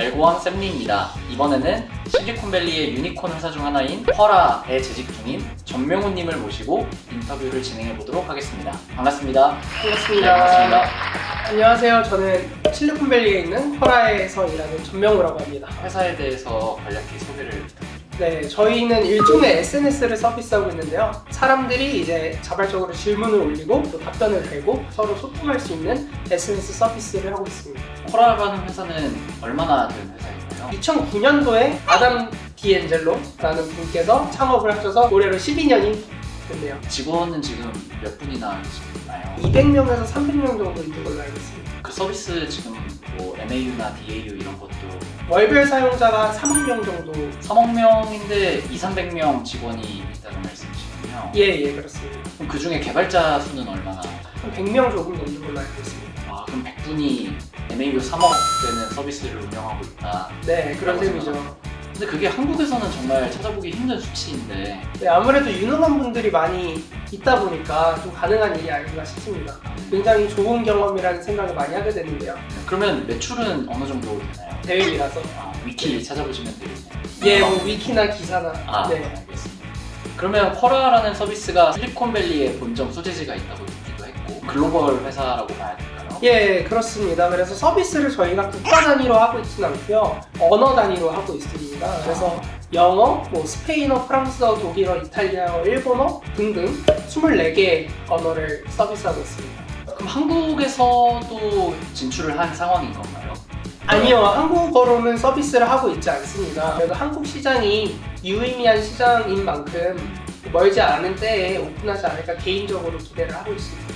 알고왕 쌤리입니다. 이번에는 실리콘밸리의 유니콘 회사 중 하나인 쿼라에 재직 중인 전명훈님을 모시고 인터뷰를 진행해 보도록 하겠습니다. 반갑습니다. 반갑습니다. 네, 반갑습니다. 안녕하세요. 저는 실리콘밸리에 있는 쿼라에서 일하는 전명우라고 합니다. 회사에 대해서 간략히 소개를 부탁드립니다. 네, 저희는 일종의 SNS를 서비스하고 있는데요. 사람들이 이제 자발적으로 질문을 올리고 또 답변을 달고 서로 소통할 수 있는 SNS 서비스를 하고 있습니다. 쿼라라는 회사는 얼마나 된 회사인가요? 2009년도에 아담 디엔젤로라는 분께서 창업을 하셔서 올해로 12년이 됐네요. 직원은 지금 몇 분이나 계시나요? 200명에서 300명 정도 있는 걸로 알고 있습니다. 그 서비스 지금 뭐 MAU나 DAU 이런 것도 월별 사용자가 3억 명 정도. 3억 명인데 200~300명 직원이 있다는 말씀이시군요. 예, 그렇습니다. 그럼 그 중에 개발자 수는 얼마나? 한 100명 조금 넘는 걸로 알고 있습니다. 아, 그럼 100분이 MAU 3억 되는 서비스를 운영하고 있다. 네, 그런 셈이죠. 근데 그게 한국에서는 정말 찾아보기 힘든 수치인데 네, 아무래도 유능한 분들이 많이 있다 보니까 좀 가능한 일이 아닌가 싶습니다. 굉장히 좋은 경험이라는 생각을 많이 하게 되는데요. 그러면 매출은 어느 정도 되나요? 대회이라서. 위키 찾아보시면 되겠네요. 예, 뭐 위키나 기사나. 네, 알겠습니다. 그러면 쿼라라는 서비스가 실리콘밸리에 본점 소재지가 있다고 듣기도 했고 글로벌 회사라고 봐야 될까요? 예, 그렇습니다. 그래서 서비스를 저희가 국가 단위로 하고 있지는 않고요. 언어 단위로 하고 있습니다. 그래서 영어, 뭐 스페인어, 프랑스어, 독일어, 이탈리아어, 일본어 등등 24개의 언어를 서비스하고 있습니다. 그럼 한국에서도 진출을 한 상황인 건가요? 아니요, 한국어로는 서비스를 하고 있지 않습니다. 그래도 한국 시장이 유의미한 시장인 만큼 멀지 않은 때에 오픈하지 않을까 개인적으로 기대를 하고 있습니다.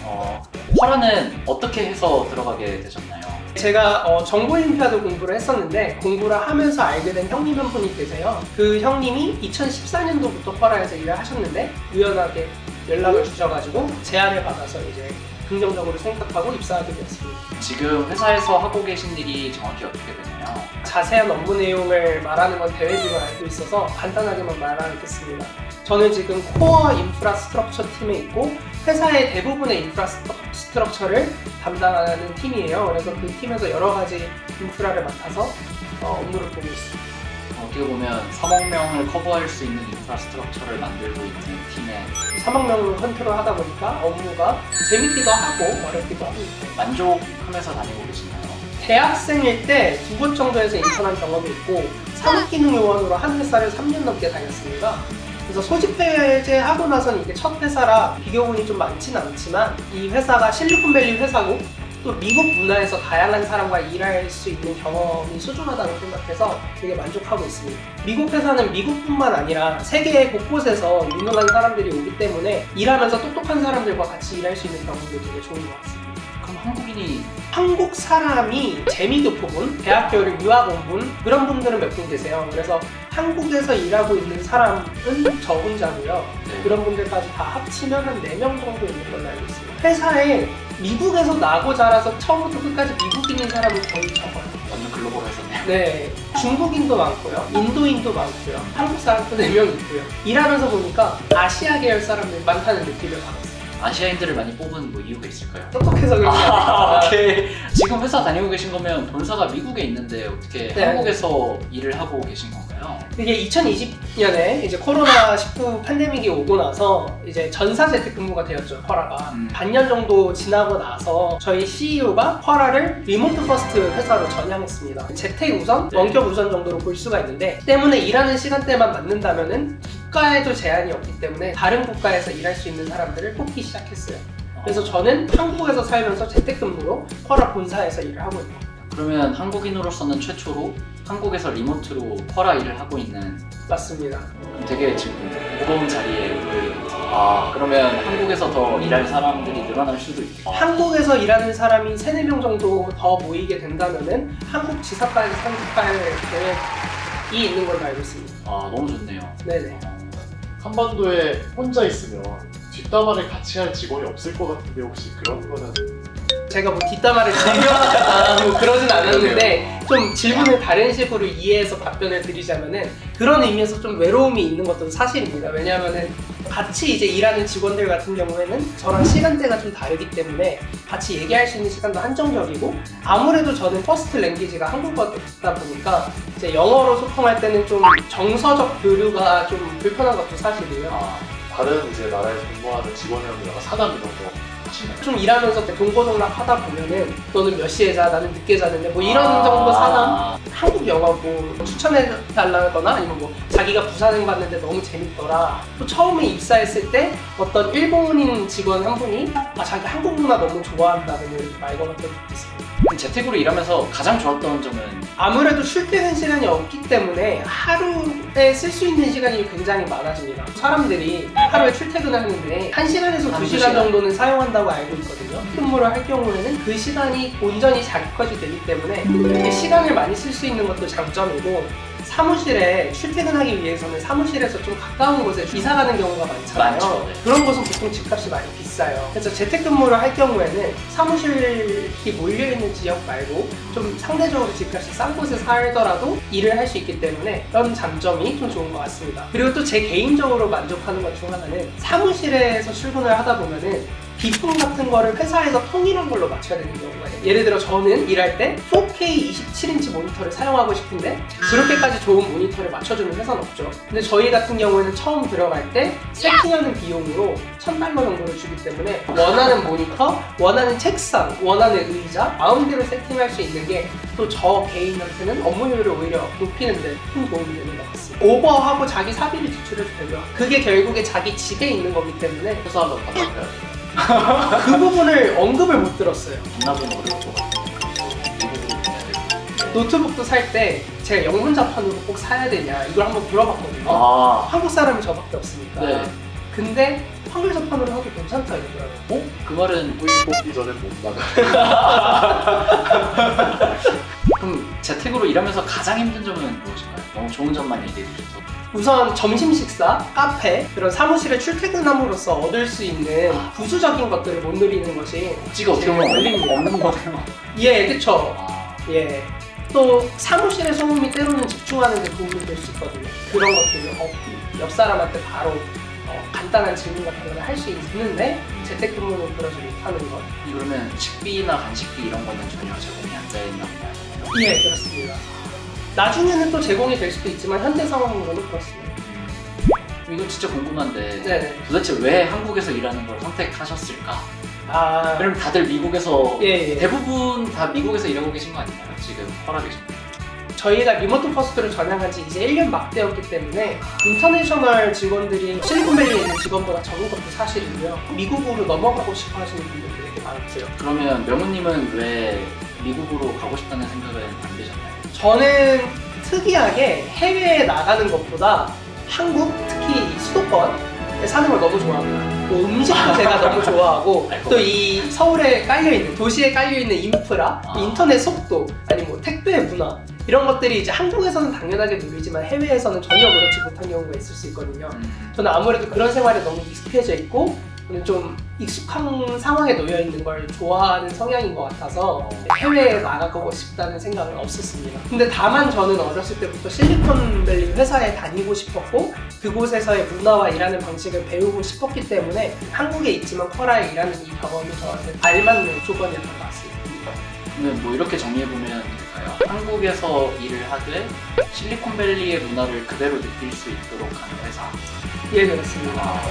쿼라는 어떻게 해서 들어가게 되셨나요? 제가 정보올림피아드 공부를 했었는데 공부를 하면서 알게 된 형님 한 분이 계세요. 그 형님이 2014년도부터 쿼라에서 일을 하셨는데 우연하게 연락을 주셔가지고 제안을 받아서 이제 긍정적으로 생각하고 입사하게 되었습니다. 지금 회사에서 하고 계신 일이 정확히 어떻게 되나요? 자세한 업무 내용을 말하는 건 대회비로 알고 있어서 간단하게만 말하겠습니다. 저는 지금 코어 인프라스트럭처 팀에 있고 회사의 대부분의 인프라스트럭처를 담당하는 팀이에요. 그래서 그 팀에서 여러 가지 인프라를 맡아서 업무를 보고 있습니다. 어떻게 보면 3억 명을 커버할 수 있는 인프라스트럭처를 만들고 있는 팀에 3억 명을 컨트롤하다 보니까 업무가 재밌기도 하고 어렵기도 합니다. 만족하면서 다니고 계신가요? 대학생일 때 2곳 정도에서 인턴한 경험이 있고 산업기능요원으로 한 회사를 3년 넘게 다녔습니다. 그래서 소집 해제하고 나서는 이게 첫 회사라 비교군이 좀 많지는 않지만 이 회사가 실리콘밸리 회사고 또 미국 문화에서 다양한 사람과 일할 수 있는 경험이 소중하다고 생각해서 되게 만족하고 있습니다. 미국 회사는 미국뿐만 아니라 세계 곳곳에서 유능한 사람들이 오기 때문에 일하면서 똑똑한 사람들과 같이 일할 수 있는 경험도 되게 좋은 것 같습니다. 그럼 한국인이 한국 사람이 재미교포분, 대학교를 유학 온 분, 그런 분들은 몇 분 계세요. 그래서 한국에서 일하고 있는 사람은 저 혼자고요. 네. 그런 분들까지 다 합치면 한 4명 정도 있는 걸로 알고 있습니다. 회사에 미국에서 나고 자라서 처음부터 끝까지 미국인인 사람은 거의 적어요. 완전 글로벌 회사네요. 네, 중국인도 많고요, 인도인도 많고요, 한국 사람도 4명 있고요. 일하면서 보니까 아시아 계열 사람들이 많다는 느낌을 받았어요. 아시아인들을 많이 뽑은 뭐 이유가 있을까요? 똑똑해서 그런 거 같아요. 오케이. 지금 회사 다니고 계신 거면 본사가 미국에 있는데 어떻게 네. 한국에서 일을 하고 계신 건가요? 이게 2020년에 이제 코로나19 팬데믹이 오고 나서 이제 전사 재택근무가 되었죠, 쿼라가. 반년 정도 지나고 나서 저희 CEO가 쿼라를 리모트 퍼스트 회사로 전향했습니다. 재택 우선, 원격 우선 정도로 볼 수가 있는데 때문에 일하는 시간대만 맞는다면은 국가에도 제한이 없기 때문에 다른 국가에서 일할 수 있는 사람들을 뽑기 시작했어요. 그래서 저는 한국에서 살면서 재택근무로 쿼라 본사에서 일을 하고 있는 겁니다. 그러면 한국인으로서는 최초로 한국에서 리모트로 쿼라 일을 하고 있는 맞습니다. 되게 지금 무거운 자리에 그러면 한국에서 더 일할 사람들이 늘어날 수도 있고 한국에서 일하는 사람이 3~4명 정도 더 모이게 된다면은 한국 지사과에서 상집할 계획이 있는 걸로 알고 있습니다. 너무 좋네요. 네네. 한반도에 혼자 있으면 뒷담화를 같이 할 직원이 없을 것 같은데 혹시 그런 거는? 제가 뭐 뒷담화를 강요하거나 뭐 그러진 않았는데 좀 질문을 다른 식으로 이해해서 답변을 드리자면은 그런 의미에서 좀 외로움이 있는 것도 사실입니다. 왜냐하면은 같이 이제 일하는 직원들 같은 경우에는 저랑 시간대가 좀 다르기 때문에 같이 얘기할 수 있는 시간도 한정적이고 아무래도 저는 퍼스트 랭귀지가 한국어다 보니까 이제 영어로 소통할 때는 좀 정서적 교류가 좀 불편한 것도 사실이에요. 다른 이제 나라에서 근무하는 직원이랑 상담 이런 거 하시나요? 좀 일하면서 동고동락 하다 보면은 너는 몇 시에 자, 나는 늦게 자는데 뭐 이런 정도 상담? 한국 영화 뭐 추천해 달라거나 아니면 뭐 자기가 부산행 봤는데 너무 재밌더라. 또 처음에 입사했을 때 어떤 일본인 직원 한 분이 자기 한국 문화 너무 좋아한다는 말 걸었던 적도 있습니다. 재택으로 일하면서 가장 좋았던 점은 아무래도 출퇴근 시간이 없기 때문에 하루에 쓸 수 있는 시간이 굉장히 많아집니다. 사람들이 하루에 출퇴근을 하는데 1시간에서 2시간 정도는 사용한다고 알고 있거든요. 근무를 할 경우에는 그 시간이 온전히 자기 것이 되기 때문에 이렇게 시간을 많이 쓸 수 있는 것도 장점이고 사무실에 출퇴근하기 위해서는 사무실에서 좀 가까운 곳에 이사 가는 경우가 많잖아요. 많죠, 네. 그런 곳은 보통 집값이 많이 비싸요. 그래서 재택근무를 할 경우에는 사무실이 몰려있는 지역 말고 좀 상대적으로 집값이 싼 곳에 살더라도 일을 할 수 있기 때문에 그런 장점이 좀 좋은 것 같습니다. 그리고 또 제 개인적으로 만족하는 것 중 하나는 사무실에서 출근을 하다 보면은 비품 같은 거를 회사에서 통일한 걸로 맞춰야 되는 경우가 있어요. 예를 들어 저는 일할 때 4K 27인치 모니터를 사용하고 싶은데 그렇게까지 좋은 모니터를 맞춰주는 회사는 없죠. 근데 저희 같은 경우에는 처음 들어갈 때 세팅하는 비용으로 $1,000 정도를 주기 때문에 원하는 모니터, 원하는 책상, 원하는 의자 마음대로 세팅할 수 있는 게 또 저 개인한테는 업무 효율을 오히려 높이는 데 큰 도움이 되는 것 같습니다. 오버하고 자기 사비를 지출해도 되고요. 그게 결국에 자기 집에 있는 거기 때문에 회사 한번 반납해야 돼요. 그 부분을 언급을 못 들었어요. 반납은 어려울 것 같아요. 노트북도 살 때 제가 영문자판으로 꼭 사야 되냐 이걸 한번 물어봤거든요. 아, 한국 사람이 저밖에 없으니까. 네. 근데 한글자판으로 하도 괜찮다 이러더라고요. 그 말은 후임 뽑기 전에 못 나가. 그럼 재택으로 일하면서 가장 힘든 점은 무엇인가요? 너무 좋은 점만 얘기해 주셔서. 우선 점심 식사, 카페, 그런 사무실에 출퇴근함으로써 얻을 수 있는 부수적인 것들을 못 누리는 것이 복지가 어떻게 보면 걸립니다. 없는 거네요. 예, 그쵸. 아, 예. 또 사무실의 소음이 때로는 집중하는 데 도움이 될 수 있거든요. 그런 것들을 옆 사람한테 바로 간단한 질문 같은 걸 할 수 있는데 재택근무는 그러지 못하는 것. 그러면 식비나 간식비 이런 거는 전혀 제공이 안 되는 건가요? 예, 그렇습니다. 나중에는 또 제공이 될 수도 있지만 현재 상황으로는 그렇습니다. 이거 진짜 궁금한데 네네. 도대체 왜 한국에서 일하는 걸 선택하셨을까? 아, 그럼 다들 미국에서 예. 대부분 다 미국에서 일하고 계신 거 아닌가요? 지금 허락해 계신 분. 저희가 리모트 퍼스트를 전향한 지 이제 1년 막 되었기 때문에 인터내셔널 직원들이 실리콘밸리에 있는 직원보다 적은 것도 사실이고요. 미국으로 넘어가고 싶어 하시는 분들이 되게 많았어요. 그러면 명훈님은 왜 미국으로 가고 싶다는 생각은 안 드셨나요? 저는 특이하게 해외에 나가는 것보다 한국, 특히 이 수도권에 사는 걸 너무 좋아합니다. 뭐 음식도 제가 너무 좋아하고 또 이 서울에 깔려있는, 도시에 깔려있는 인프라, 인터넷 속도, 아니 뭐 택배 문화 이런 것들이 이제 한국에서는 당연하게 누리지만 해외에서는 전혀 그렇지 못한 경우가 있을 수 있거든요. 저는 아무래도 그런 생활에 너무 익숙해져 있고 저는 좀 익숙한 상황에 놓여 있는 걸 좋아하는 성향인 것 같아서 해외에 나가고 싶다는 생각은 없었습니다. 근데 다만 저는 어렸을 때부터 실리콘밸리 회사에 다니고 싶었고 그곳에서의 문화와 일하는 방식을 배우고 싶었기 때문에 한국에 있지만 쿼라에 일하는 이 경험이 저한테 알맞는 조건이었던 것 같습니다. 근데 뭐 이렇게 정리해보면 될까요? 한국에서 일을 하되 실리콘밸리의 문화를 그대로 느낄 수 있도록 하는 회사. 예, 그렇습니다. 아,